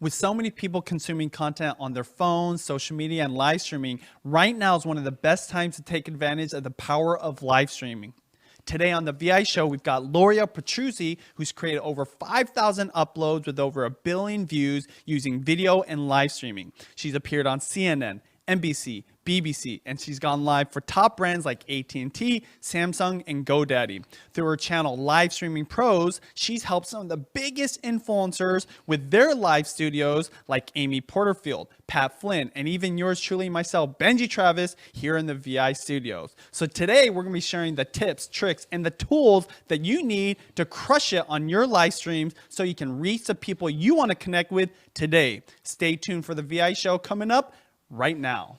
With so many people consuming content on their phones, social media, and live streaming, right now is one of the best times to take advantage of the power of live streaming. Today on the VI show, we've got Luria Petrucci, who's created over 5,000 uploads with over 1 billion views using video and live streaming. She's appeared on CNN, NBC, BBC, and she's gone live for top brands like AT&T, Samsung, and GoDaddy. Through her channel Live Streaming Pros, she's helped some of the biggest influencers with their live studios like Amy Porterfield, Pat Flynn, and even yours truly, myself, Benji Travis, here in the VI studios. So today we're going to be sharing the tips, tricks, and the tools that you need to crush it on your live streams so you can reach the people you want to connect with today. Stay tuned for the VI show coming up right now.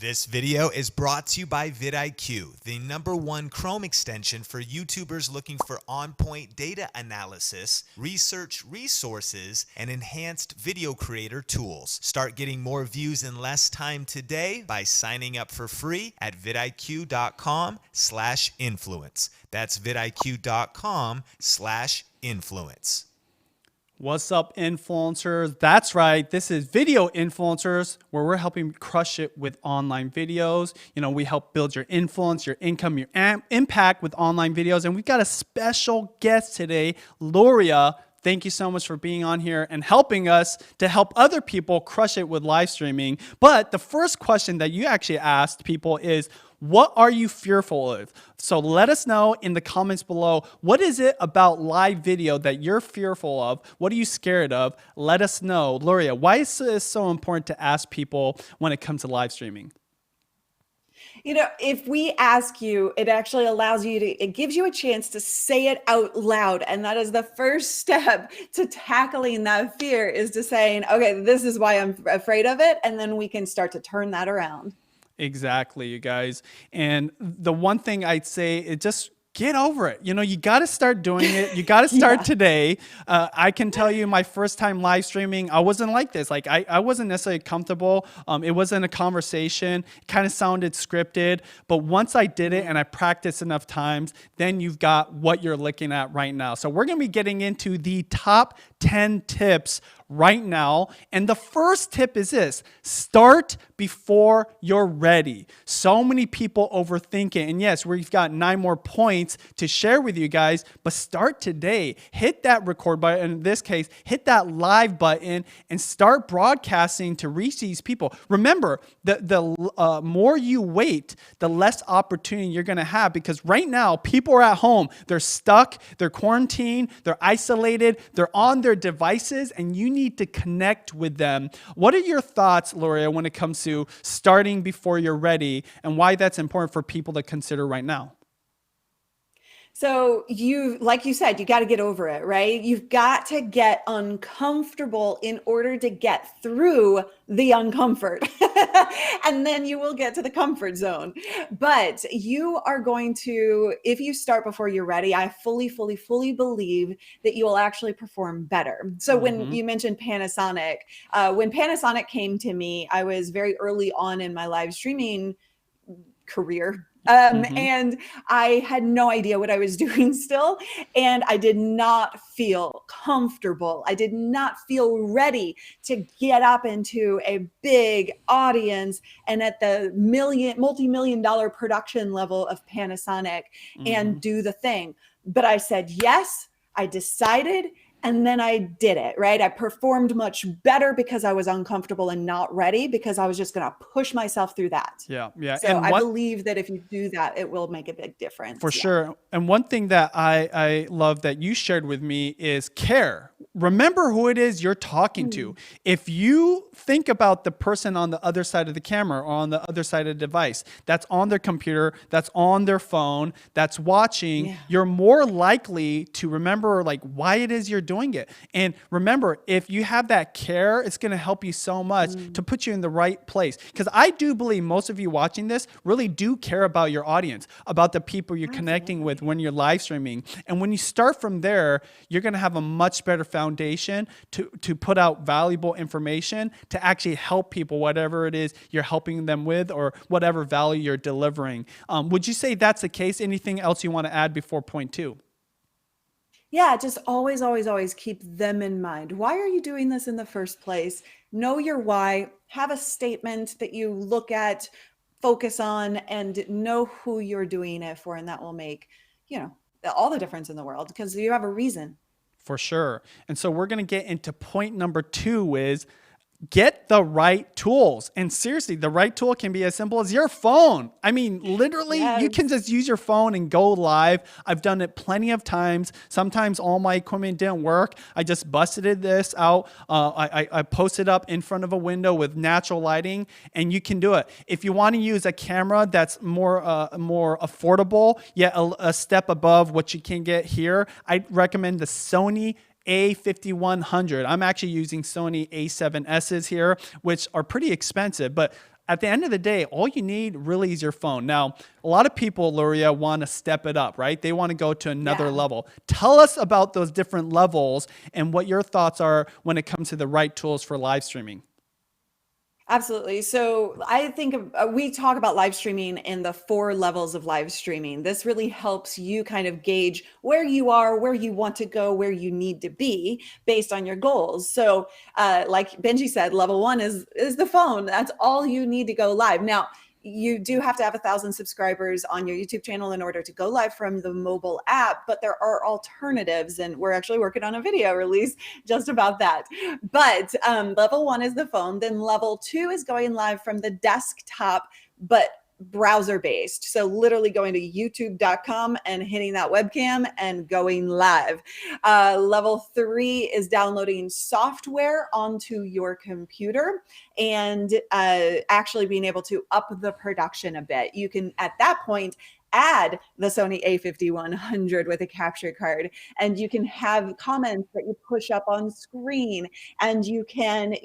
This video is brought to you by VidIQ, the #1 Chrome extension for YouTubers looking for on-point data analysis, research resources, and enhanced video creator tools. Start getting more views in less time today by signing up for free at vidiq.com/influence. That's vidiq.com/influence. What's up, influencers? That's right. This is Video Influencers, where we're helping crush it with online videos. You know, we help build your influence, your income, your impact with online videos. And we've got a special guest today, Luria. Thank you so much for being on here and helping us to help other people crush it with live streaming. But the first question that you actually asked people is, what are you fearful of? So let us know in the comments below. What is it about live video that you're fearful of? What are you scared of? Let us know. Luria, why is this so important to ask people when it comes to live streaming? You know, if we ask you, it actually allows you to, it gives you a chance to say it out loud. And that is the first step to tackling that fear, is to saying, okay, this is why I'm afraid of it. And then we can start to turn that around. Exactly, you guys. And the one thing I'd say is just get over it. You know, you got to start doing it. You got to start today. I can tell you my first time live streaming, I wasn't like this. Like I wasn't necessarily comfortable. It wasn't a conversation. It kind of sounded scripted. But once I did it and I practiced enough times, then you've got what you're looking at right now. So we're going to be getting into the top 10 tips right now. And the first tip is this: start before you're ready. So many people overthink it. And yes, we've got 9 more points to share with you guys, but start today. Hit that record button. In this case, hit that live button and start broadcasting to reach these people. Remember, the more you wait, the less opportunity you're going to have, because right now people are at home. They're stuck. They're quarantined. They're isolated. They're on their devices, and you need to connect with them. What are your thoughts, Luria, when it comes to starting before you're ready, and why that's important for people to consider right now? So like you said, you got to get over it, right? You've got to get uncomfortable in order to get through the uncomfort. And then you will get to the comfort zone. But you are going to, if you start before you're ready, I fully believe that you will actually perform better. So when you mentioned Panasonic, when Panasonic came to me, I was very early on in my live streaming career. And I had no idea what I was doing still. And I did not feel comfortable. I did not feel ready to get up into a big audience and at the multi-million-dollar production level of Panasonic and do the thing. But I said, yes, I decided. And then I did it, right? I performed much better because I was uncomfortable and not ready, because I was just going to push myself through that. Yeah. So I believe that if you do that, it will make a big difference. For sure. And one thing that I love that you shared with me is care. Remember who it is you're talking to. If you think about the person on the other side of the camera or on the other side of the device that's on their computer, that's on their phone, that's watching, you're more likely to remember like why it is you're doing it. And remember, if you have that care, it's going to help you so much to put you in the right place. Because I do believe most of you watching this really do care about your audience, about the people you're connecting with when you're live streaming. And when you start from there, you're going to have a much better foundation to put out valuable information to actually help people, whatever it is you're helping them with or whatever value you're delivering. Would you say that's the case? Anything else you want to add before point 2? Yeah, just always, always, always keep them in mind. Why are you doing this in the first place? Know your why, have a statement that you look at, focus on, and know who you're doing it for. And that will make, you know, all the difference in the world because you have a reason. For sure. And so we're going to get into point number 2 is get the right tools. And seriously, the right tool can be as simple as your phone. I mean, literally, you can Yes. just use your phone and go live. I've done it plenty of times. Sometimes all my equipment didn't work. I just busted this out. I posted up in front of a window with natural lighting, and you can do it. If you want to use a camera that's more affordable, yet a step above what you can get here, I recommend the Sony A5100. I'm actually using Sony A7Ss here, which are pretty expensive, but at the end of the day, all you need really is your phone. Now, a lot of people, Luria, want to step it up, right? They want to go to another Yeah. level. Tell us about those different levels and what your thoughts are when it comes to the right tools for live streaming. Absolutely. So I think we talk about live streaming in the 4 levels of live streaming. This really helps you kind of gauge where you are, where you want to go, where you need to be based on your goals. So, like Benji said, level 1 is the phone. That's all you need to go live. Now, you do have to have 1,000 subscribers on your YouTube channel in order to go live from the mobile app, but there are alternatives, and we're actually working on a video release just about that. But level 1 is the phone. Then level 2 is going live from the desktop, but browser based. So literally going to youtube.com and hitting that webcam and going live. Level 3 is downloading software onto your computer and actually being able to up the production a bit. You can, at that point, add the Sony A5100 with a capture card, and you can have comments that you push up on screen, and you can,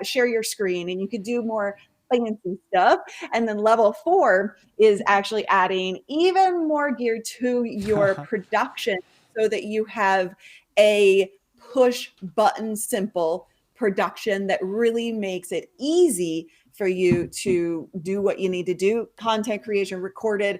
share your screen, and you could do more fancy stuff. And then level 4 is actually adding even more gear to your production so that you have a push button simple production that really makes it easy for you to do what you need to do, content creation, recorded,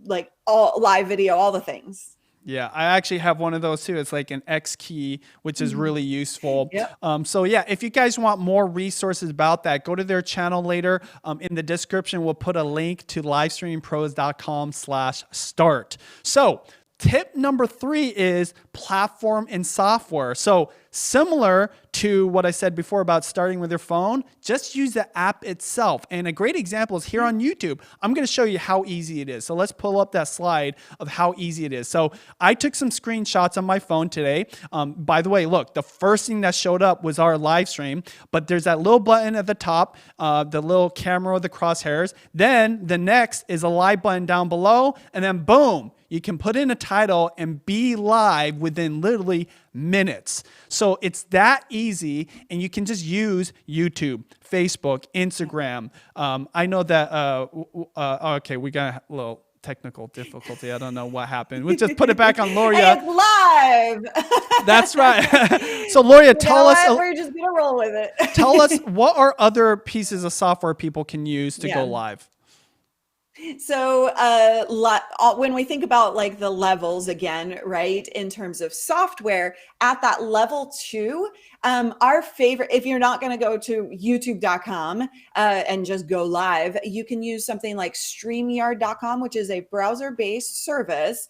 like all live video, all the things. Yeah, I actually have one of those too. It's like an X key, which is really useful. Yep. So yeah, if you guys want more resources about that, go to their channel later. In the description, we'll put a link to livestreamingpros.com/start. So tip number 3 is platform and software. So similar to what I said before about starting with your phone, just use the app itself. And a great example is here on YouTube. I'm going to show you how easy it is. So let's pull up that slide of how easy it is. So I took some screenshots on my phone today. By the way, look, the first thing that showed up was our live stream, but there's that little button at the top, the little camera with the crosshairs. Then the next is a live button down below, and then boom, you can put in a title and be live within literally minutes. So it's that easy, and you can just use YouTube, Facebook, Instagram. I know that, okay, we got a little technical difficulty. I don't know what happened. We just put it back on Luria. Hey, it's live. That's right. So Luria, tell us. We're just gonna roll with it. Tell us, what are other pieces of software people can use to go live? So when we think about like the levels again, right, in terms of software at that level 2, our favorite, if you're not going to go to youtube.com and just go live, you can use something like StreamYard.com, which is a browser-based service,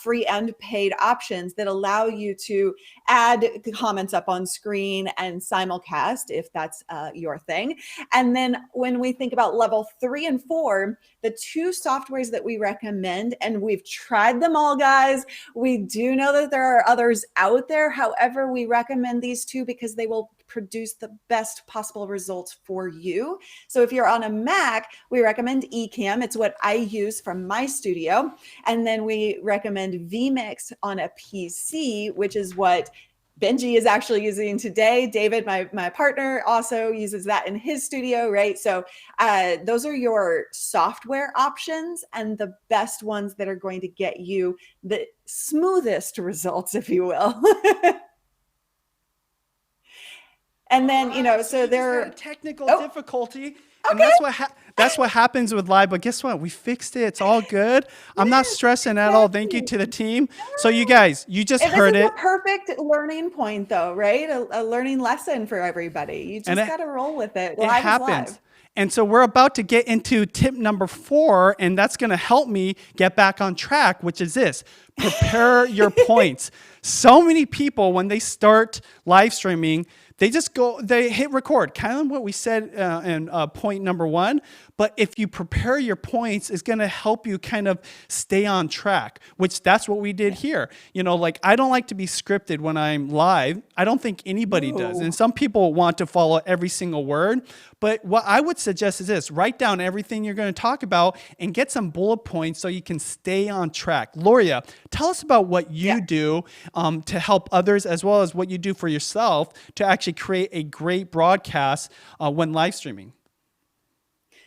free and paid options that allow you to add comments up on screen and simulcast if that's your thing. And then when we think about level 3 and 4, the 2 softwares that we recommend, and we've tried them all, guys. We do know that there are others out there. However, we recommend these 2 because they will produce the best possible results for you. So if you're on a Mac, we recommend Ecamm. It's what I use from my studio. And then we recommend vMix on a PC, which is what Benji is actually using today. David, my partner, also uses that in his studio, right? So those are your software options and the best ones that are going to get you the smoothest results, if you will. And then, you know, so We just had a there, technical oh, difficulty, and okay. that's what happens with live. But guess what? We fixed it. It's all good. I'm not Yes, stressing at all. Thank you exactly. to the team. So you guys, you just And this heard is a it, perfect learning point, though, right? A learning lesson for everybody. You and just got to roll with it. it Live is live. happens. And so we're about to get into tip number 4, and that's going to help me get back on track, which is this: prepare your points. So many people, when they start live streaming, they hit record, kind of what we said in point number 1. But if you prepare your points, it's going to help you kind of stay on track, which that's what we did here. You know, like, I don't like to be scripted when I'm live. I don't think anybody does. No. And some people want to follow every single word. But what I would suggest is this: write down everything you're going to talk about and get some bullet points so you can stay on track. Luria, tell us about what you do to help others, as well as what you do for yourself to actually create a great broadcast when live streaming.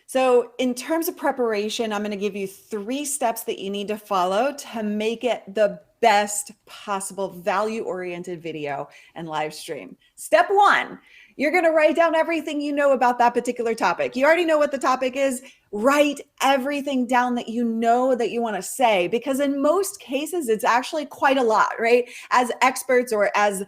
So, in terms of preparation, I'm going to give you 3 steps that you need to follow to make it the best possible value-oriented video and live stream. Step 1, you're going to write down everything you know about that particular topic. You already know what the topic is. Write everything down that you know that you want to say, because in most cases, it's actually quite a lot, right? As experts or as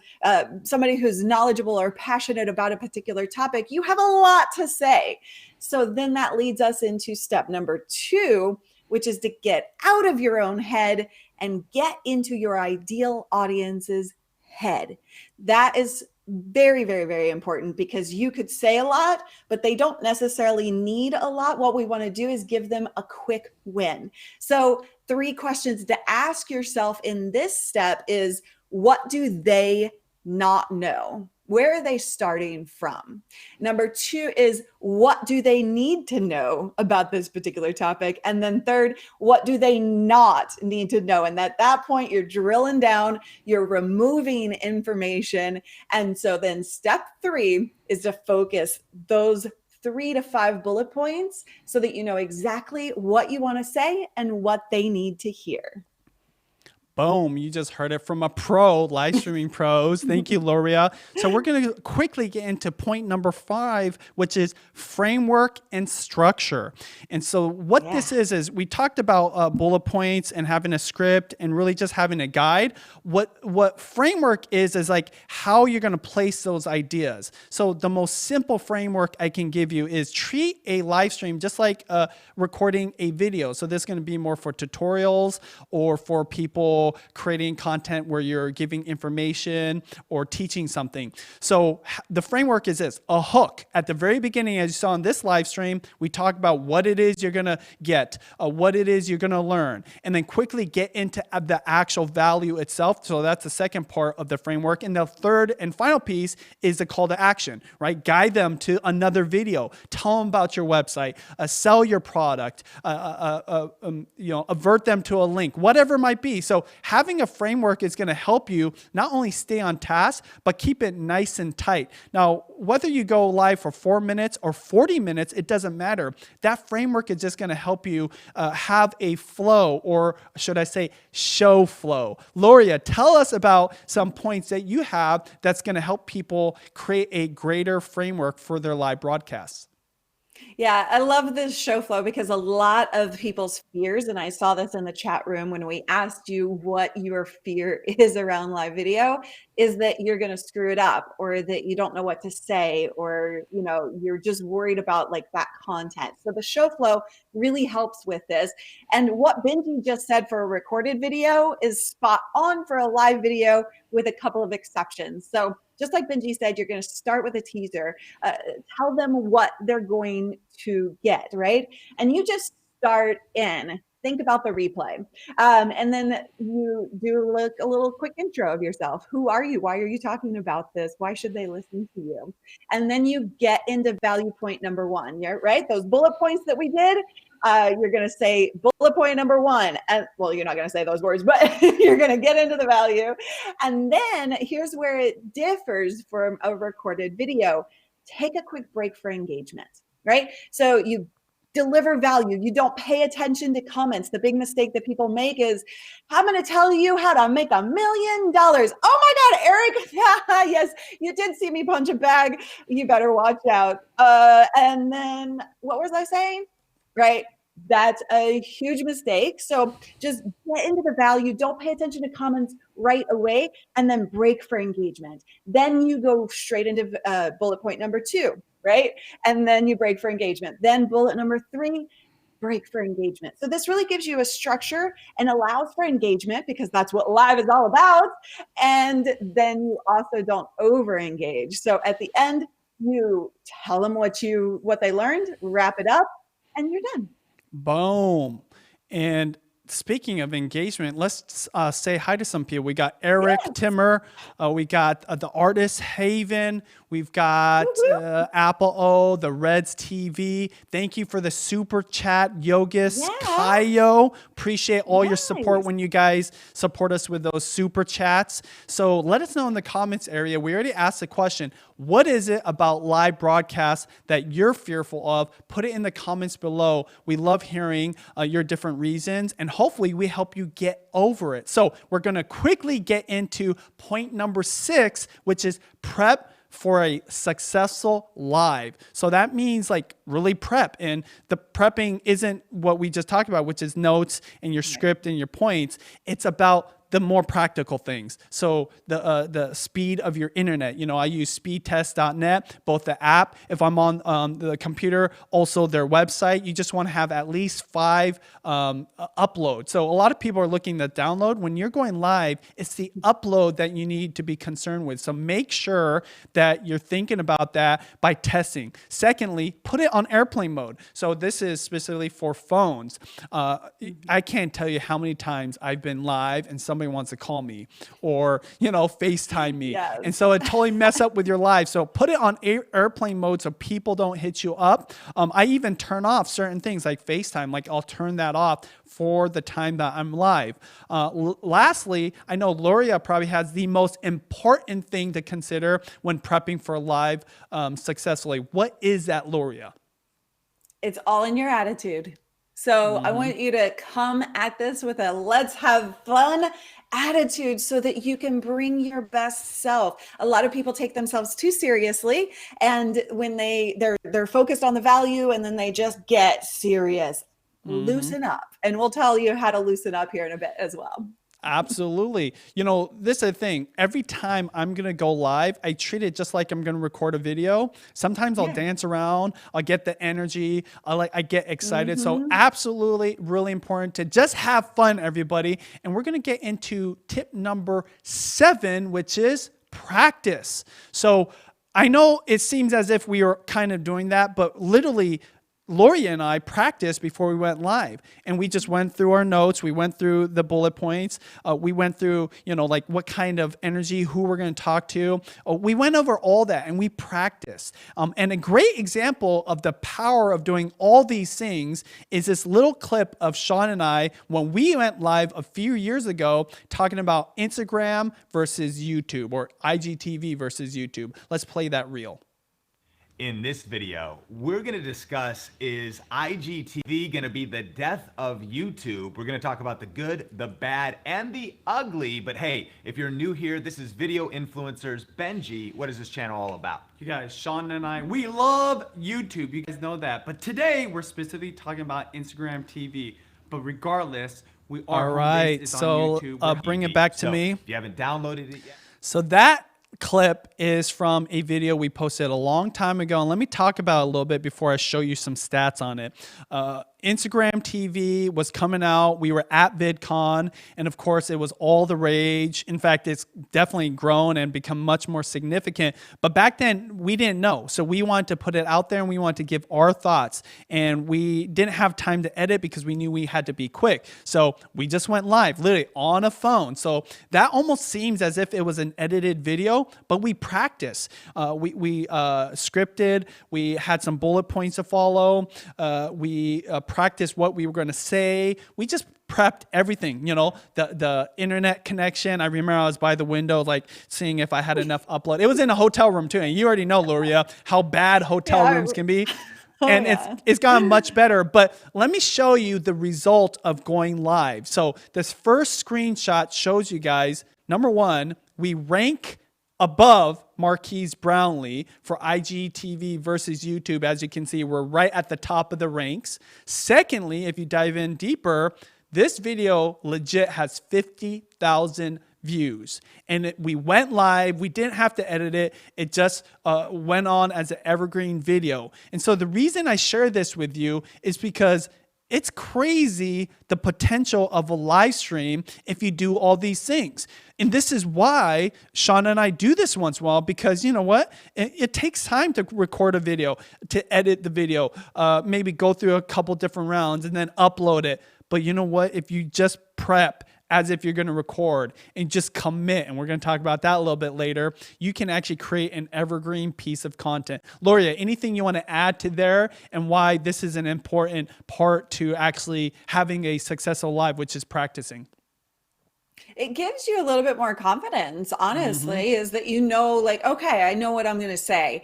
somebody who's knowledgeable or passionate about a particular topic, you have a lot to say. So then that leads us into step number 2, which is to get out of your own head and get into your ideal audience's head. That is very, very, very important, because you could say a lot, but they don't necessarily need a lot. What we want to do is give them a quick win. So 3 questions to ask yourself in this step is: what do they not know? Where are they starting from? Number 2 is: what do they need to know about this particular topic? And then 3rd, what do they not need to know? And at that point, you're drilling down, you're removing information. And so then step 3 is to focus those 3 to 5 bullet points so that you know exactly what you want to say and what they need to hear. Boom, you just heard it from a pro, live streaming pros. Thank you, Luria. So we're going to quickly get into point number 5, which is framework and structure. And so what this is we talked about bullet points and having a script and really just having a guide. What framework is like how you're going to place those ideas. So the most simple framework I can give you is treat a live stream just like recording a video. So this is going to be more for tutorials or for people creating content where you're giving information or teaching something. So the framework is this: a hook. At the very beginning, as you saw in this live stream, we talk about what it is you're going to get, what it is you're going to learn, and then quickly get into the actual value itself. So that's the second part of the framework. And the third and final piece is the call to action, right? Guide them to another video, tell them about your website, sell your product, avert them to a link, whatever it might be. So having a framework is going to help you not only stay on task, but keep it nice and tight. Now, whether you go live for 4 minutes or 40 minutes, it doesn't matter. That framework is just going to help you have a flow, or should I say show flow. Luria, tell us about some points that you have that's going to help people create a greater framework for their live broadcasts. Yeah, I love this show flow, because a lot of people's fears, and I saw this in the chat room when we asked you what your fear is around live video, is that you're going to screw it up, or that you don't know what to say, or you're just worried about like that content. So the show flow really helps with this. And what Benji just said for a recorded video is spot on for a live video, with a couple of exceptions. So just like Benji said, you're going to start with a teaser, tell them what they're going to get, right? And you just start in. Think about the replay. And then you do a little quick intro of yourself. Who are you? Why are you talking about this? Why should they listen to you? And then you get into value point number 1, right? Those bullet points that we did. You're going to say bullet point number 1. And well, you're not going to say those words, but you're going to get into the value. And then here's where it differs from a recorded video. Take a quick break for engagement, right? So you deliver value. You don't pay attention to comments. The big mistake that people make is, I'm going to tell you how to make $1 million. Oh my God, Eric. Yes, you did see me punch a bag. You better watch out. And then what was I saying? Right. That's a huge mistake. So just get into the value. Don't pay attention to comments right away, and then break for engagement. Then you go straight into bullet point number 2, right? And then you break for engagement. Then bullet number 3, break for engagement. So this really gives you a structure and allows for engagement, because that's what live is all about. And then you also don't over engage. So at the end, you tell them what they learned, wrap it up, and you're done. Boom. And speaking of engagement, let's say hi to some people. We got Eric Timmer. We got the artist Haven. We've got Apple O, the Reds TV. Thank you for the super chat, Yogis, Kayo. Appreciate all your support when you guys support us with those super chats. So let us know in the comments area. We already asked the question. What is it about live broadcasts that you're fearful of? Put it in the comments below. We love hearing your different reasons, and hopefully we help you get over it. So we're going to quickly get into point number 6, which is prep for a successful live. So that means like really prep, and the prepping isn't what we just talked about, which is notes and your script and your points. It's about the more practical things. So the speed of your internet. You know, I use speedtest.net, both the app, if I'm on the computer, also their website. You just want to have at least 5 uploads. So a lot of people are looking to download. When you're going live, it's the upload that you need to be concerned with. So make sure that you're thinking about that by testing. Secondly, put it on airplane mode. So this is specifically for phones. I can't tell you how many times I've been live and somebody wants to call me or, you know, FaceTime me. Yes. And so it totally mess up with your live. So put it on airplane mode so people don't hit you up. I even turn off certain things like FaceTime. Like I'll turn that off for the time that I'm live. Lastly, I know Luria probably has the most important thing to consider when prepping for live successfully. What is that, Luria? It's all in your attitude. So I want you to come at this with a let's have fun attitude so that you can bring your best self. A lot of people take themselves too seriously, and when they're focused on the value, and then they just get serious. Loosen up, and we'll tell you how to loosen up here in a bit as well. Absolutely. You know, this is the thing. Every time I'm going to go live, I treat it just like I'm going to record a video. Sometimes I'll dance around. I'll get the energy. I get excited. So absolutely really important to just have fun, everybody. And we're going to get into tip number 7, which is practice. So I know it seems as if we are kind of doing that, but literally Luria and I practiced before we went live, and we just went through our notes. We went through the bullet points. We went through, you know, like what kind of energy, who we're going to talk to. We went over all that, and we practiced. And a great example of the power of doing all these things is this little clip of Sean and I when we went live a few years ago talking about Instagram versus YouTube, or IGTV versus YouTube. Let's play that reel. In this video, we're going to discuss, is IGTV going to be the death of YouTube? We're going to talk about the good, the bad, and the ugly. But hey, if you're new here, this is Video Influencers Benji. What is this channel all about? You guys, Sean and I, we love YouTube. You guys know that. But today, we're specifically talking about Instagram TV. But regardless, we are All right. So bring it back to me. If you haven't downloaded it yet. So that clip is from a video we posted a long time ago, and let me talk about it a little bit before I show you some stats on it. Instagram TV was coming out. We were at VidCon, and of course, it was all the rage. In fact, it's definitely grown and become much more significant. But back then, we didn't know. So we wanted to put it out there, and we wanted to give our thoughts. And we didn't have time to edit because we knew we had to be quick. So we just went live, literally on a phone. So that almost seems as if it was an edited video, but we practiced. We scripted. We had some bullet points to follow. We practiced what we were going to say. We just prepped everything, you know, the internet connection. I remember I was by the window, like seeing if I had enough upload. It was in a hotel room too. And you already know, Luria, how bad hotel rooms can be. Oh and yeah. it's gotten much better. But let me show you the result of going live. So this first screenshot shows you guys, number one, we rank above Marquise Brownlee for IGTV versus YouTube. As you can see, we're right at the top of the ranks. Secondly, if you dive in deeper, this video legit has 50,000 views, and we went live. We didn't have to edit it. It just went on as an evergreen video. And so the reason I share this with you is because it's crazy the potential of a live stream if you do all these things. And this is why Shauna and I do this once in a while, because you know what? It takes time to record a video, to edit the video, maybe go through a couple different rounds and then upload it. But you know what? If you just prep as if you're going to record and just commit, and we're going to talk about that a little bit later, you can actually create an evergreen piece of content. Luria, anything you want to add to there and why this is an important part to actually having a successful live, which is practicing? It gives you a little bit more confidence, honestly, is that you know, like, okay, I know what I'm going to say.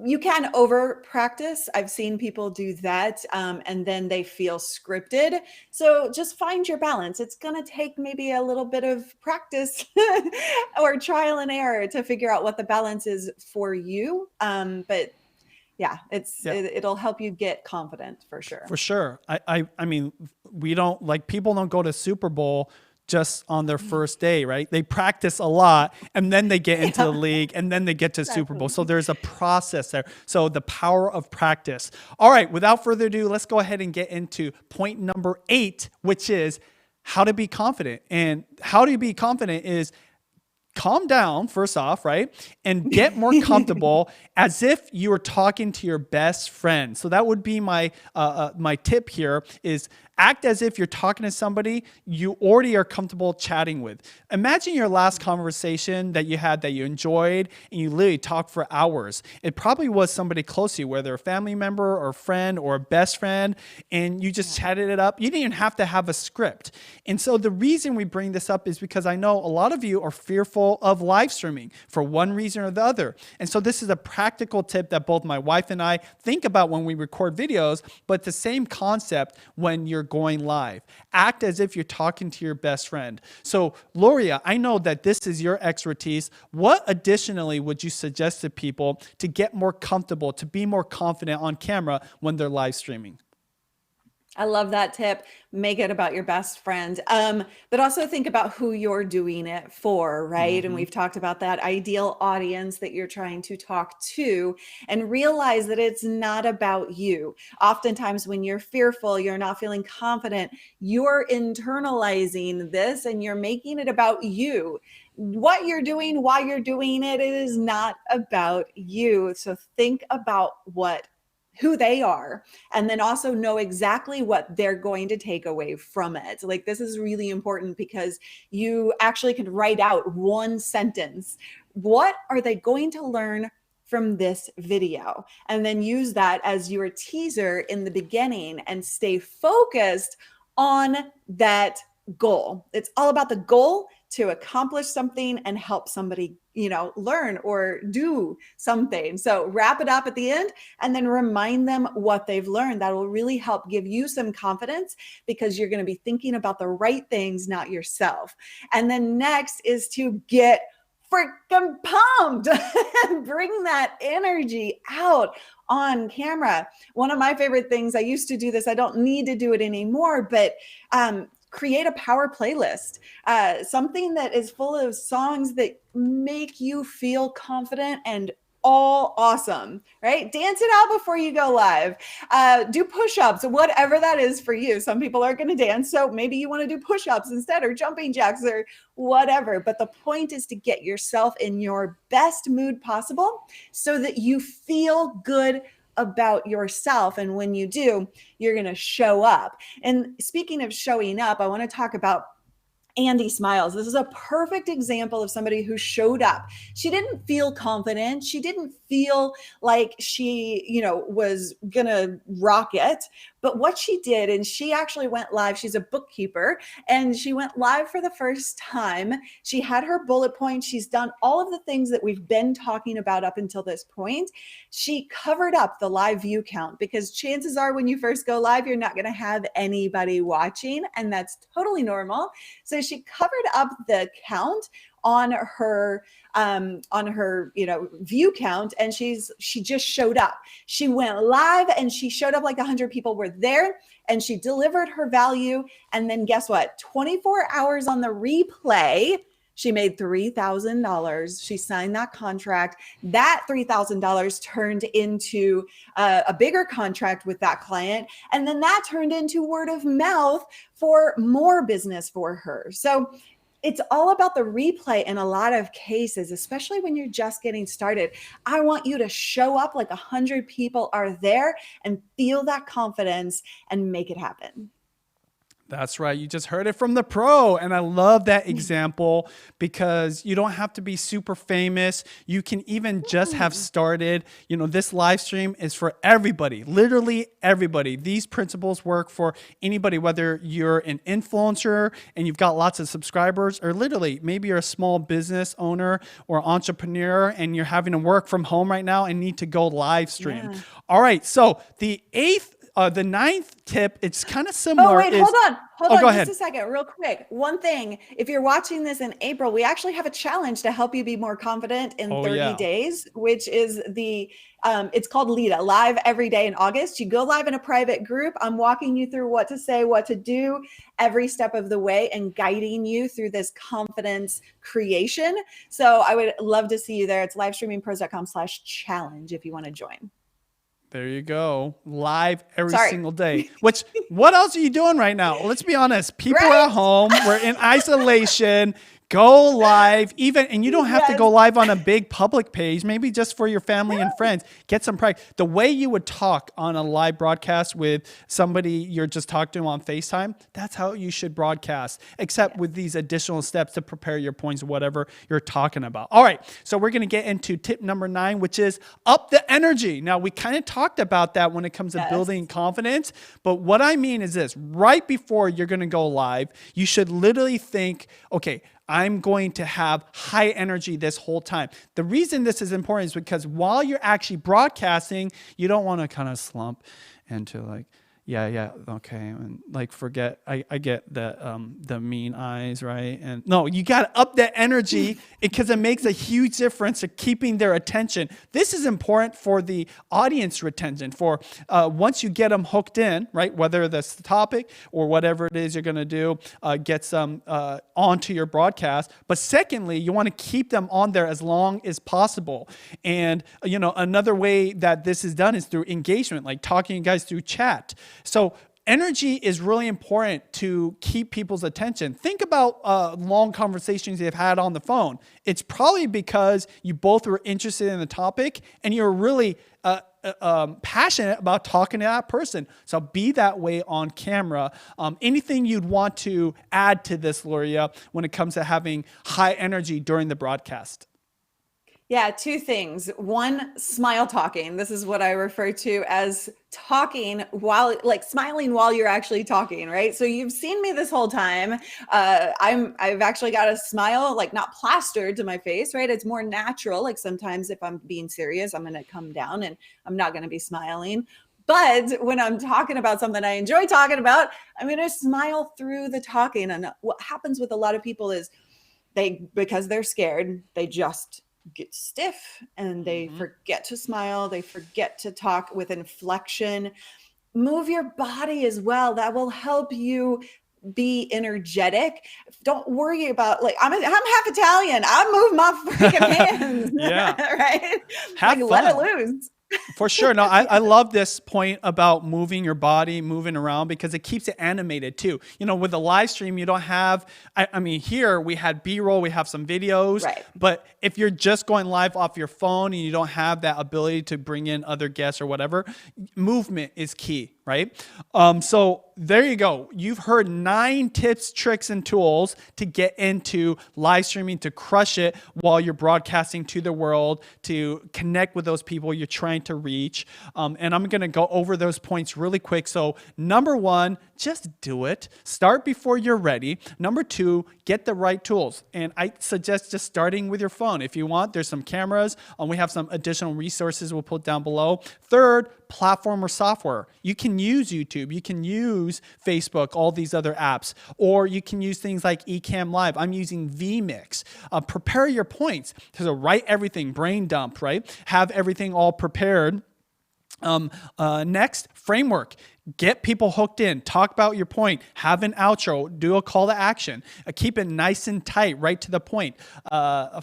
You can over practice. I've seen people do that, and then they feel scripted. So just find your balance. It's going to take maybe a little bit of practice or trial and error to figure out what the balance is for you. But yeah, it'll help you get confident for sure. For sure. I mean, we don't, like, people don't go to Super Bowl just on their first day, right? They practice a lot and then they get into the league and then they get to Super Bowl. So there's a process there. So the power of practice. All right, without further ado, let's go ahead and get into point number 8, which is how to be confident. And how to be confident is calm down, first off, right? And get more comfortable as if you were talking to your best friend. So that would be my my tip here is act as if you're talking to somebody you already are comfortable chatting with. Imagine your last conversation that you had that you enjoyed and you literally talked for hours. It probably was somebody close to you, whether a family member or a friend or a best friend, and you just chatted it up. You didn't even have to have a script. And so the reason we bring this up is because I know a lot of you are fearful of live streaming for one reason or the other. And so this is a practical tip that both my wife and I think about when we record videos, but the same concept when you're going live. Act as if you're talking to your best friend. So, Luria, I know that this is your expertise. What additionally would you suggest to people to get more comfortable, to be more confident on camera when they're live streaming? I love that tip. Make it about your best friend. But also think about who you're doing it for, right? And we've talked about that ideal audience that you're trying to talk to, and realize that it's not about you. Oftentimes when you're fearful, you're not feeling confident, you're internalizing this and you're making it about you. What you're doing, why you're doing it, it is not about you. So think about who they are, and then also know exactly what they're going to take away from it. Like, this is really important because you actually can write out one sentence. What are they going to learn from this video? And then use that as your teaser in the beginning and stay focused on that goal. It's all about the goal to accomplish something and help somebody, learn or do something. So wrap it up at the end and then remind them what they've learned. That will really help give you some confidence because you're going to be thinking about the right things, not yourself. And then next is to get freaking pumped and bring that energy out on camera. One of my favorite things, I used to do this, I don't need to do it anymore, but create a power playlist, something that is full of songs that make you feel confident and all awesome, right? Dance it out before you go live. Do push-ups, whatever that is for you. Some people aren't going to dance, so maybe you want to do push-ups instead, or jumping jacks, or whatever. But the point is to get yourself in your best mood possible so that you feel good about yourself. And when you do, you're going to show up. And speaking of showing up, I want to talk about Andy Smiles. This is a perfect example of somebody who showed up. She didn't feel confident. She didn't feel like she, was going to rock it, But what she did, and she actually went live, she's a bookkeeper, and she went live for the first time. She had her bullet points. She's done all of the things that we've been talking about up until this point. She covered up the live view count, because chances are when you first go live, you're not going to have anybody watching, and that's totally normal. So she covered up the count on her view count, and she just showed up. She went live and she showed up like 100 people were there, and she delivered her value. And then guess what? 24 hours on the replay, she made $3,000. She signed that contract. That $3,000 turned into a bigger contract with that client. And then that turned into word of mouth for more business for her. So it's all about the replay in a lot of cases, especially when you're just getting started. I want you to show up like 100 people are there and feel that confidence and make it happen. That's right. You just heard it from the pro. And I love that example, because you don't have to be super famous. You can even just have started. You know, this live stream is for everybody, literally everybody. These principles work for anybody, whether you're an influencer and you've got lots of subscribers, or literally maybe you're a small business owner or entrepreneur and you're having to work from home right now and need to go live stream. Yeah. All right. So the ninth tip, it's kind of similar. Oh, wait, hold on. Go ahead. Just a second, real quick. One thing, if you're watching this in April, we actually have a challenge to help you be more confident in 30 days, which is it's called LIDA, Live Every Day in August. You go live in a private group. I'm walking you through what to say, what to do every step of the way, and guiding you through this confidence creation. So I would love to see you there. It's livestreamingpros.com/challenge if you want to join. There you go. Live every single day. What else are you doing right now? Let's be honest. People are at home. We're in isolation. Go live, and you don't have to go live on a big public page, maybe just for your family and friends. Get some practice. The way you would talk on a live broadcast with somebody you're just talking to on FaceTime, that's how you should broadcast, except with these additional steps to prepare your points, whatever you're talking about. All right, so we're going to get into tip number 9, which is up the energy. Now, we kind of talked about that when it comes to building confidence, but what I mean is this: right before you're going to go live, you should literally think, okay, I'm going to have high energy this whole time. The reason this is important is because while you're actually broadcasting, you don't want to kind of slump into like, okay, and like forget. I get the mean eyes, right? And no, you got to up that energy because it makes a huge difference to keeping their attention. This is important for the audience retention. For once you get them hooked in, right? Whether that's the topic or whatever it is you're going to do, get some onto your broadcast. But secondly, you want to keep them on there as long as possible. And another way that this is done is through engagement, like talking to you guys through chat. So energy is really important to keep people's attention. Think about long conversations you've had on the phone. It's probably because you both were interested in the topic and you're really passionate about talking to that person. So be that way on camera. Anything you'd want to add to this, Luria, when it comes to having high energy during the broadcast? Yeah, 2 things. One, smile talking. This is what I refer to as talking smiling while you're actually talking, right? So you've seen me this whole time. I've actually got a smile, like not plastered to my face, right? It's more natural. Like sometimes if I'm being serious, I'm going to come down and I'm not going to be smiling. But when I'm talking about something I enjoy talking about, I'm going to smile through the talking. And what happens with a lot of people is because they're scared, they just get stiff and they forget to smile. They forget to talk with inflection. Move your body as well. That will help you be energetic. Don't worry about I'm half Italian. I move my freaking hands. Right? Have fun. Let it loose. For sure. No, I love this point about moving your body, moving around, because it keeps it animated too. With the live stream, you don't have, I mean, here we had B-roll, we have some videos, right. But if you're just going live off your phone and you don't have that ability to bring in other guests or whatever, movement is key, right? So there you go. You've heard 9 tips, tricks, and tools to get into live streaming, to crush it while you're broadcasting to the world, to connect with those people you're trying to reach. And I'm going to go over those points really quick. So number one, just do it. Start before you're ready. Number two, get the right tools. And I suggest just starting with your phone. If you want, there's some cameras. We have some additional resources we'll put down below. Third, platform or software. You can use YouTube. You can use Facebook, all these other apps, or you can use things like Ecamm Live. I'm using vMix. Prepare your points. So write everything, brain dump, right? Have everything all prepared. Next, framework. Get people hooked in. Talk about your point. Have an outro. Do a call to action. Keep it nice and tight, right to the point.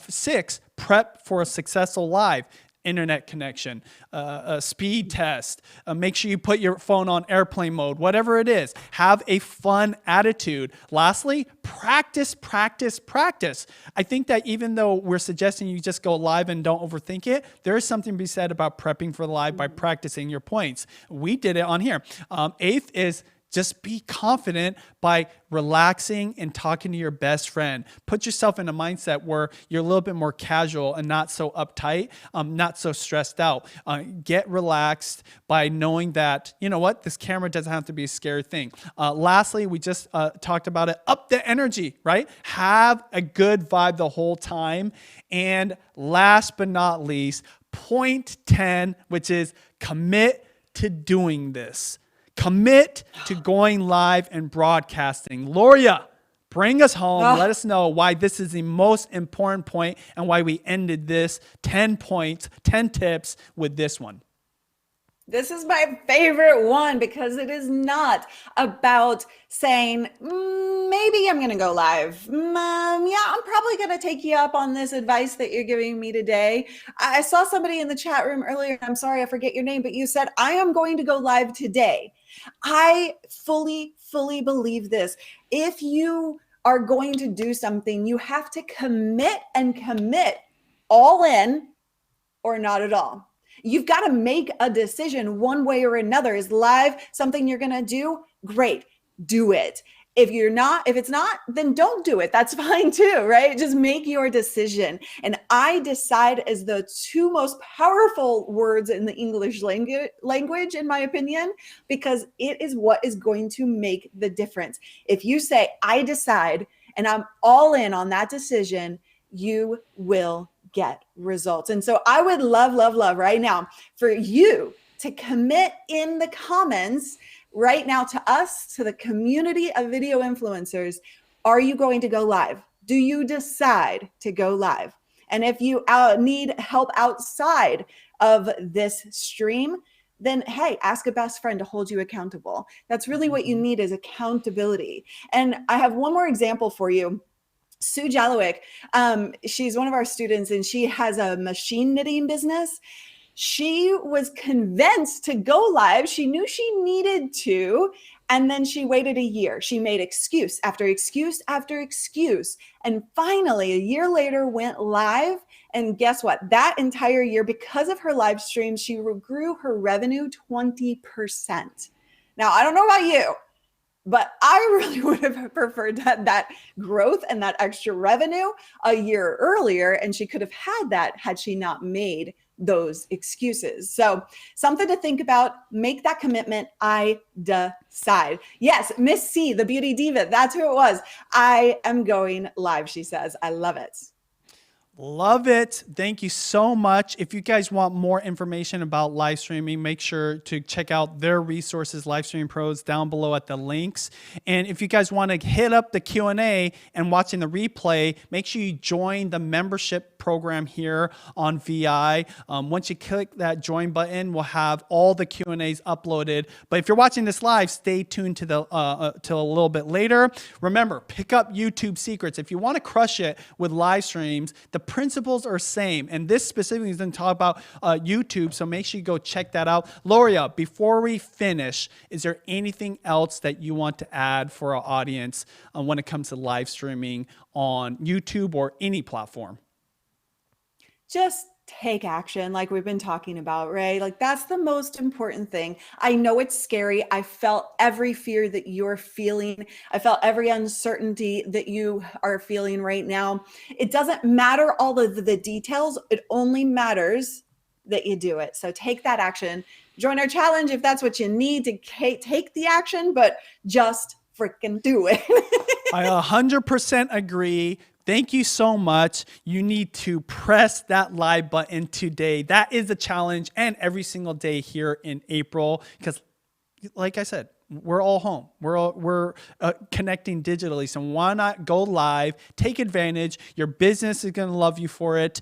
6, prep for a successful live. Internet connection, a speed test. Make sure you put your phone on airplane mode, whatever it is. Have a fun attitude. Lastly, practice, practice, practice. I think that even though we're suggesting you just go live and don't overthink it, there is something to be said about prepping for live by practicing your points. We did it on here. Eighth is just be confident by relaxing and talking to your best friend. Put yourself in a mindset where you're a little bit more casual and not so uptight, not so stressed out. Get relaxed by knowing that, you know what, this camera doesn't have to be a scary thing. Lastly, we just talked about it. Up the energy, right? Have a good vibe the whole time. And last but not least, point 10, which is commit to doing this. Commit to going live and broadcasting. Luria, bring us home. Let us know why this is the most important point and why we ended this 10 points, 10 tips with this one. This is my favorite one because it is not about saying, maybe I'm going to go live. Yeah, I'm probably going to take you up on this advice that you're giving me today. I saw somebody in the chat room earlier. I'm sorry, I forget your name, but you said, I am going to go live today. I fully believe this. If you are going to do something, you have to commit all in or not at all. You've got to make a decision one way or another. Is live something you're going to do? Great. Do it. If it's not, then don't do it. That's fine too, right? Just make your decision. And I decide as the two most powerful words in the English language, in my opinion, because it is what is going to make the difference. If you say, I decide, and I'm all in on that decision, you will get results. And so I would love right now for you to commit in the comments right now to us, to the community of video influencers. Are you going to go live? Do you decide to go live? And if you need help outside of this stream, then hey, ask a best friend to hold you accountable. That's really what you need, is accountability. And I have one more example for you. Sue Jalowick, she's one of our students and she has a machine knitting business. She was convinced to go live. She knew she needed to, and then she waited a year. She made excuse after excuse after excuse. And finally, a year later, went live. And guess what? That entire year, because of her live stream, she grew her revenue 20%. Now, I don't know about you, but I really would have preferred that growth and that extra revenue a year earlier. And she could have had that had she not made those excuses. So something to think about. Make that commitment. I decide. Yes, Miss C, the beauty diva, that's who it was. I am going live, she says. I love it. Love it. Thank you so much. If you guys want more information about live streaming, make sure to check out their resources, Live Streaming Pros, down below at the links. And if you guys want to hit up the Q&A and watching the replay, make sure you join the membership program here on VI. Once you click that join button, we'll have all the Q&As uploaded. But if you're watching this live, stay tuned to the till a little bit later. Remember, pick up YouTube Secrets. If you want to crush it with live streams, the principles are same. And this specifically is going to talk about YouTube, so make sure you go check that out. Luria, before we finish, is there anything else that you want to add for our audience when it comes to live streaming on YouTube or any platform? Just take action, like we've been talking about, right? Like that's the most important thing. I know it's scary. I felt every fear that you're feeling. I felt every uncertainty that you are feeling right now. It doesn't matter all of the details. It only matters that you do it. So take that action. Join our challenge if that's what you need to take the action, but just freaking do it. I 100% agree. Thank you so much. You need to press that like button today. That is the challenge, and every single day here in April, because like I said, we're all home. We're connecting digitally. So why not go live? Take advantage. Your business is going to love you for it.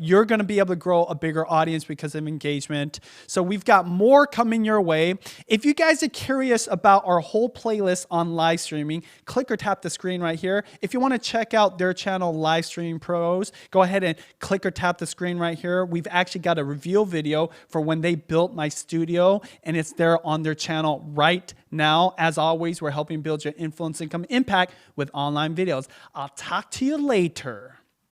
You're going to be able to grow a bigger audience because of engagement. So we've got more coming your way. If you guys are curious about our whole playlist on live streaming, click or tap the screen right here. If you want to check out their channel, Live Streaming Pros, go ahead and click or tap the screen right here. We've actually got a reveal video for when they built my studio, and it's there on their channel right now. As always, we're helping build your influence, income, impact with online videos. I'll talk to you later.